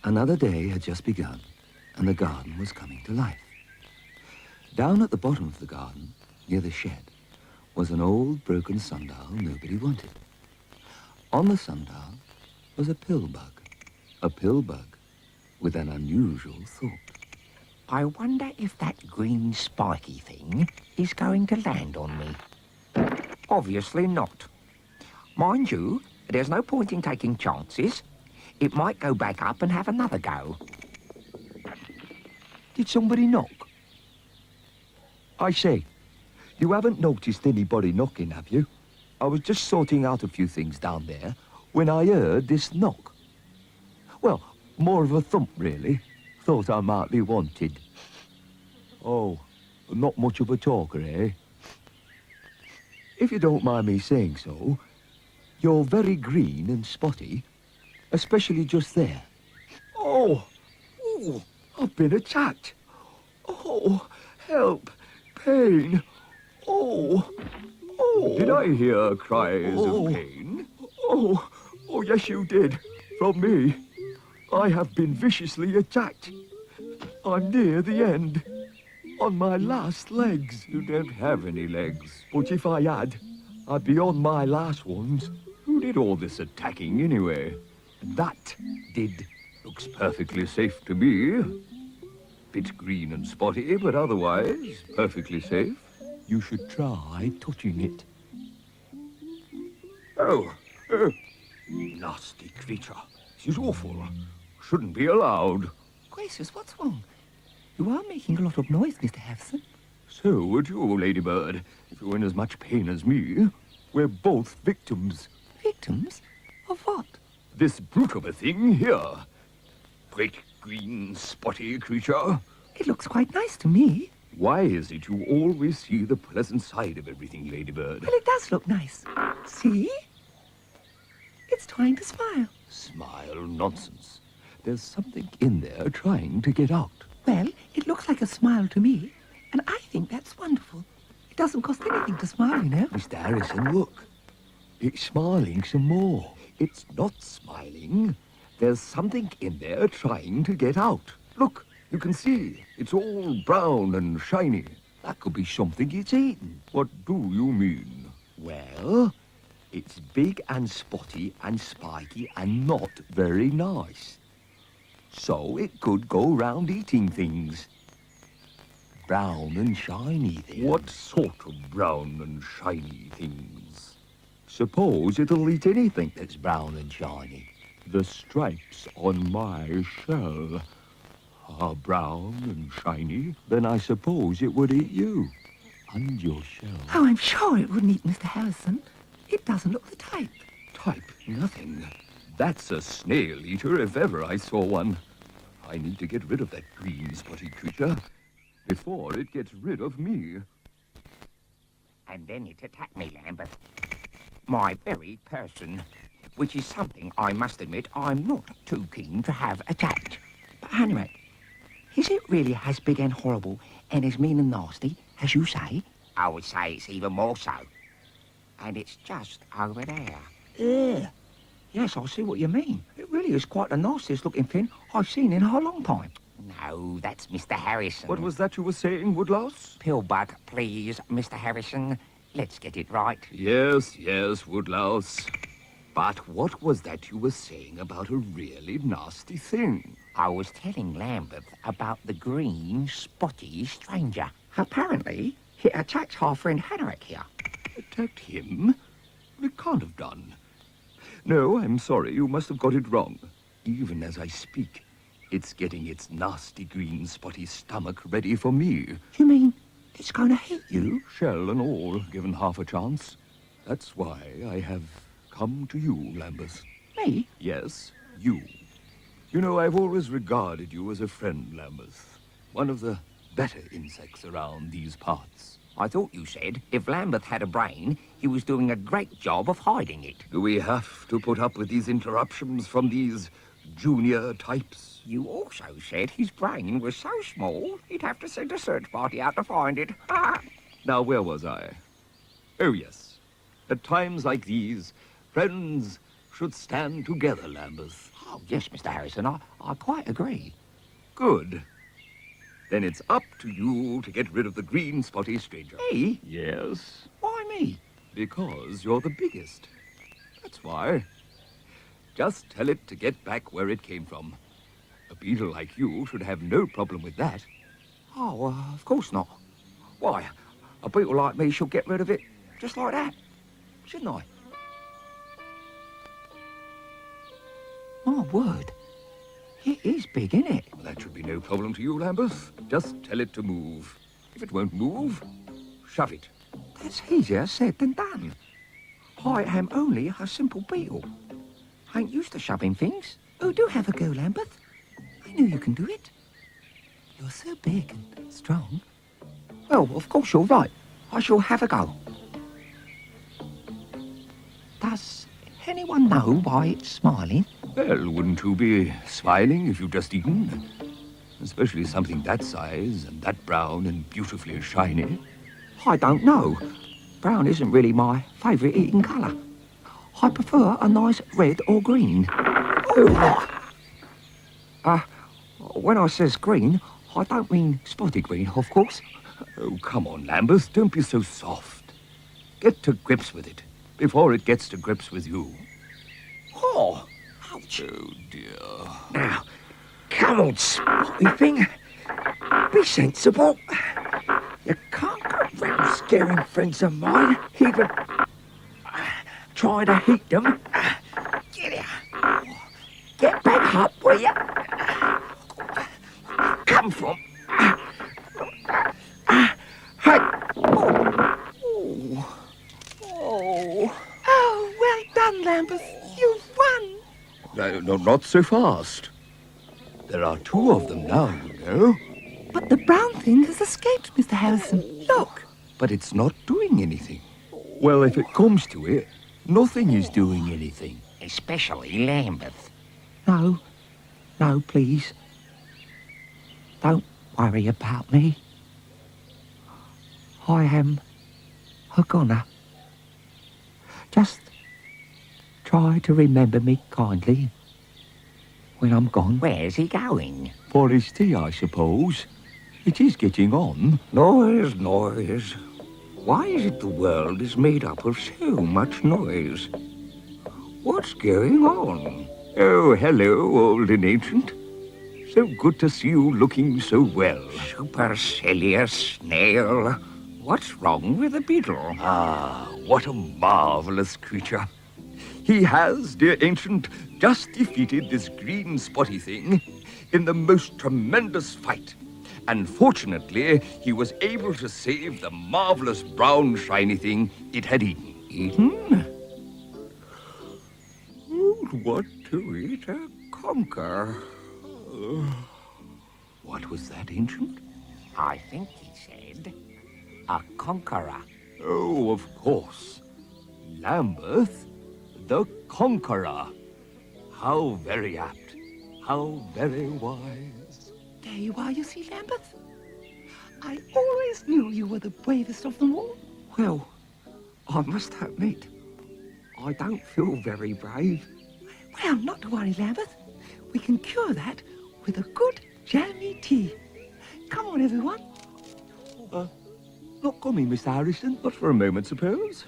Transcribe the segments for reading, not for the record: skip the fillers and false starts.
Another day had just begun, and the garden was coming to life. Down at the bottom of the garden, near the shed, was an old broken sundial nobody wanted. On the sundial was a pill bug with an unusual thought. I wonder if that green spiky thing is going to land on me. Obviously not. Mind you, there's no point in taking chances. It might go back up and have another go. Did somebody knock? I say, you haven't noticed anybody knocking, have you? I was just sorting out a few things down there when I heard this knock. Well, more of a thump, really. Thought I might be wanted. Oh, not much of a talker, eh? If you don't mind me saying so, you're very green and spotty, especially just there. Oh, I've been attacked. Oh, help, pain. Oh. Did I hear cries of pain? Oh, yes you did. From me. I have been viciously attacked. I'm near the end. On my last legs. You don't have any legs. But if I had, I'd be on my last ones. Who did all this attacking anyway? That did. Looks perfectly safe to me. Bit green and spotty, but otherwise perfectly safe. You should try touching it. Oh, nasty creature. This is awful. Shouldn't be allowed. Gracious, what's wrong? You are making a lot of noise, Mr. Harrison. So would you, Ladybird, if you were in as much pain as me. We're both victims. Victims? Of what? This brute of a thing here. Great green spotty creature. It looks quite nice to me. Why is it you always see the pleasant side of everything, Ladybird? Well, it does look nice. See? It's trying to smile. Smile nonsense. There's something in there trying to get out. Well, it looks like a smile to me, and I think that's wonderful. It doesn't cost anything to smile, you know. Mr. Harrison, look. It's smiling some more. It's not smiling. There's something in there trying to get out. Look, you can see. It's all brown and shiny. That could be something it's eaten. What do you mean? Well, it's big and spotty and spiky and not very nice. So it could go round eating things. Brown and shiny things. What sort of brown and shiny things? Suppose it'll eat anything that's brown and shiny. The stripes on my shell are brown and shiny. Then I suppose it would eat you and your shell. Oh, I'm sure it wouldn't eat Mr. Harrison. It doesn't look the type. Type? Nothing. That's a snail eater if ever I saw one. I need to get rid of that green spotty creature before it gets rid of me. And then it attacked me, Lambeth. My very person. Which is something, I must admit, I'm not too keen to have attacked. But anyway, is it really as big and horrible and as mean and nasty as you say? I would say it's even more so. And it's just over there. Yeah. Yes, I see what you mean. It really is quite the nastiest looking thing I've seen in a long time. No, that's Mr. Harrison. What was that you were saying, Woodlouse? Pillbug, please, Mr. Harrison. Let's get it right. Yes, Woodlouse. But what was that you were saying about a really nasty thing? I was telling Lambeth about the green, spotty stranger. Apparently, he attacked our friend Haddock here. Attacked him? It can't have done. No, I'm sorry, you must have got it wrong. Even as I speak, it's getting its nasty green spotty stomach ready for me. You mean it's going to hit you? Shell and all, given half a chance. That's why I have come to you, Lambeth. Me? Yes, you. You know, I've always regarded you as a friend, Lambeth. One of the better insects around these parts. I thought you said if Lambeth had a brain, he was doing a great job of hiding it. Do we have to put up with these interruptions from these junior types? You also said his brain was so small, he'd have to send a search party out to find it. Now, where was I? Oh, yes. At times like these, friends should stand together, Lambeth. Oh, yes, Mr. Harrison, I quite agree. Good. Then it's up to you to get rid of the green spotty stranger. Me? Yes, Why me? because you're the biggest. That's why. Just tell it to get back where it came from. A beetle like you should have no problem with that. Oh, of course not. Why, a beetle like me should get rid of it just like that, shouldn't I? My word, it is big, isn't it? Well, that should be no problem to you, Lambeth. Just tell it to move. If it won't move, shove it. That's easier said than done. I am only a simple beetle. I ain't used to shoving things. Oh, do have a go, Lambeth. I know you can do it. You're so big and strong. Well, of course you're right. I shall have a go. Does anyone know why it's smiling? Well, wouldn't you be smiling if you'd just eaten? Especially something that size and that brown and beautifully shiny. I don't know. Brown isn't really my favourite eating colour. I prefer a nice red or green. When I says green, I don't mean spotted green, of course. Oh, come on, Lambeth, don't be so soft. Get to grips with it before it gets to grips with you. Oh, ouch. Oh, dear. Now, come on, spotty thing. Be sensible. You can't go round scaring friends of mine, even trying to hit them. Get here. Get back up, will you? Come from. Hey. Oh, well done, Lambeth. You've won. No, not so fast. There are two of them now, you know. But the brown thing has escaped, Mr. Harrison. Look. But it's not doing anything. Well, if it comes to it, nothing is doing anything. Especially Lambeth. No, please. Don't worry about me. I am a goner. Just try to remember me kindly when I'm gone. Where's he going? For his tea, I suppose. It is getting on. Noise. Why is it the world is made up of so much noise? What's going on? Oh, hello, old and ancient. So good to see you looking so well. Supercilious snail. What's wrong with the beetle? Ah, what a marvelous creature. He has, dear ancient, just defeated this green spotty thing in the most tremendous fight. And fortunately, he was able to save the marvelous brown shiny thing it had eaten. Eaten? What to eat a conqueror? What was that, ancient? I think he said a conqueror. Oh, of course. Lambeth, the Conqueror. How very apt. How very wise. There you are, you see, Lambeth. I always knew you were the bravest of them all. Well, I must admit, I don't feel very brave. Well, not to worry, Lambeth. We can cure that with a good jammy tea. Come on, everyone. Not coming, Mr. Harrison. Not for a moment, suppose.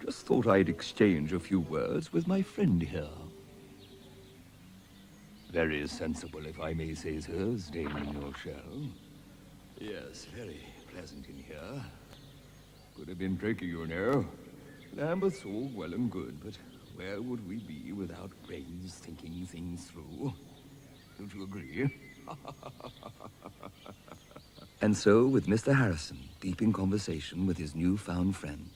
Just thought I'd exchange a few words with my friend here. Very sensible, if I may say so, staying in your shell. Yes, very pleasant in here. Could have been tricky, you know. Lambeth's all well and good, but where would we be without brains thinking things through? Don't you agree? And so, with Mr. Harrison deep in conversation with his newfound friend,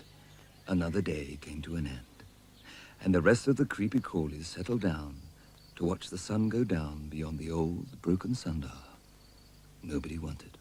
another day came to an end, and the rest of the creepy Crawlies settled down to watch the sun go down beyond the old broken sundial nobody wanted.